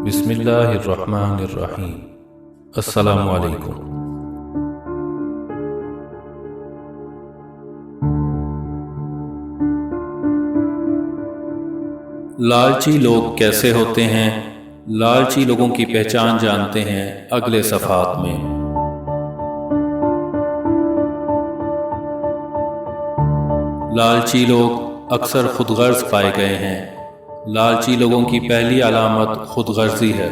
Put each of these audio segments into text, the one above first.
بسم اللہ الرحمن الرحیم۔ السلام علیکم۔ لالچی لوگ کیسے ہوتے ہیں؟ لالچی لوگوں کی پہچان جانتے ہیں اگلے صفحات میں۔ لالچی لوگ اکثر خود غرض پائے گئے ہیں۔ لالچی لوگوں کی پہلی علامت خود غرضی ہے۔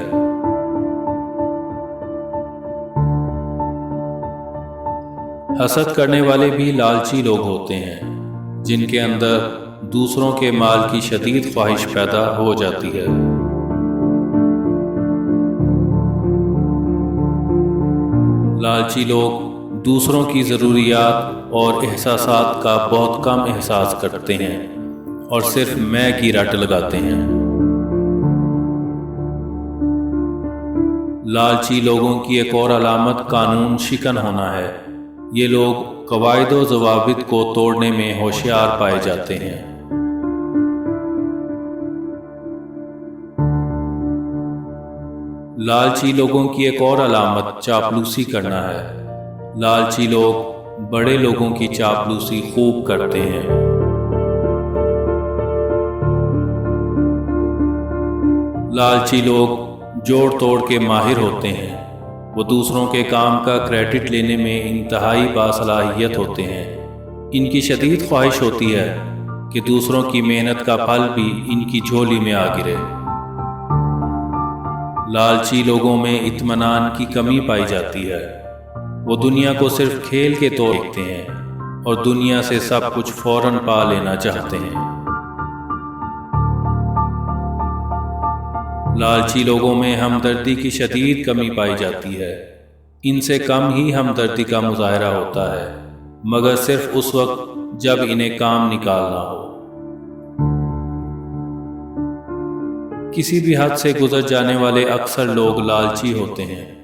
حسد کرنے والے بھی لالچی لوگ ہوتے ہیں، جن کے اندر دوسروں کے مال کی شدید خواہش پیدا ہو جاتی ہے۔ لالچی لوگ دوسروں کی ضروریات اور احساسات کا بہت کم احساس کرتے ہیں اور صرف میں کی رٹ لگاتے ہیں۔ لالچی لوگوں کی ایک اور علامت قانون شکن ہونا ہے۔ یہ لوگ قواعد و ضوابط کو توڑنے میں ہوشیار پائے جاتے ہیں۔ لالچی لوگوں کی ایک اور علامت چاپلوسی کرنا ہے۔ لالچی لوگ بڑے لوگوں کی چاپلوسی خوب کرتے ہیں۔ لالچی لوگ جوڑ توڑ کے ماہر ہوتے ہیں۔ وہ دوسروں کے کام کا کریڈٹ لینے میں انتہائی باصلاحیت ہوتے ہیں۔ ان کی شدید خواہش ہوتی ہے کہ دوسروں کی محنت کا پھل بھی ان کی جھولی میں آ گرے۔ لالچی لوگوں میں اطمینان کی کمی پائی جاتی ہے۔ وہ دنیا کو صرف کھیل کے طور دیکھتے ہیں اور دنیا سے سب کچھ فوراً پا لینا چاہتے ہیں۔ لالچی لوگوں میں ہمدردی کی شدید کمی پائی جاتی ہے۔ ان سے کم ہی ہمدردی کا مظاہرہ ہوتا ہے، مگر صرف اس وقت جب انہیں کام نکالنا ہو۔ کسی بھی حد سے گزر جانے والے اکثر لوگ لالچی ہوتے ہیں۔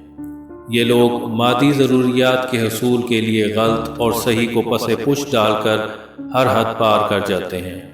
یہ لوگ مادی ضروریات کے حصول کے لیے غلط اور صحیح کو پس پش ڈال کر ہر حد پار کر جاتے ہیں۔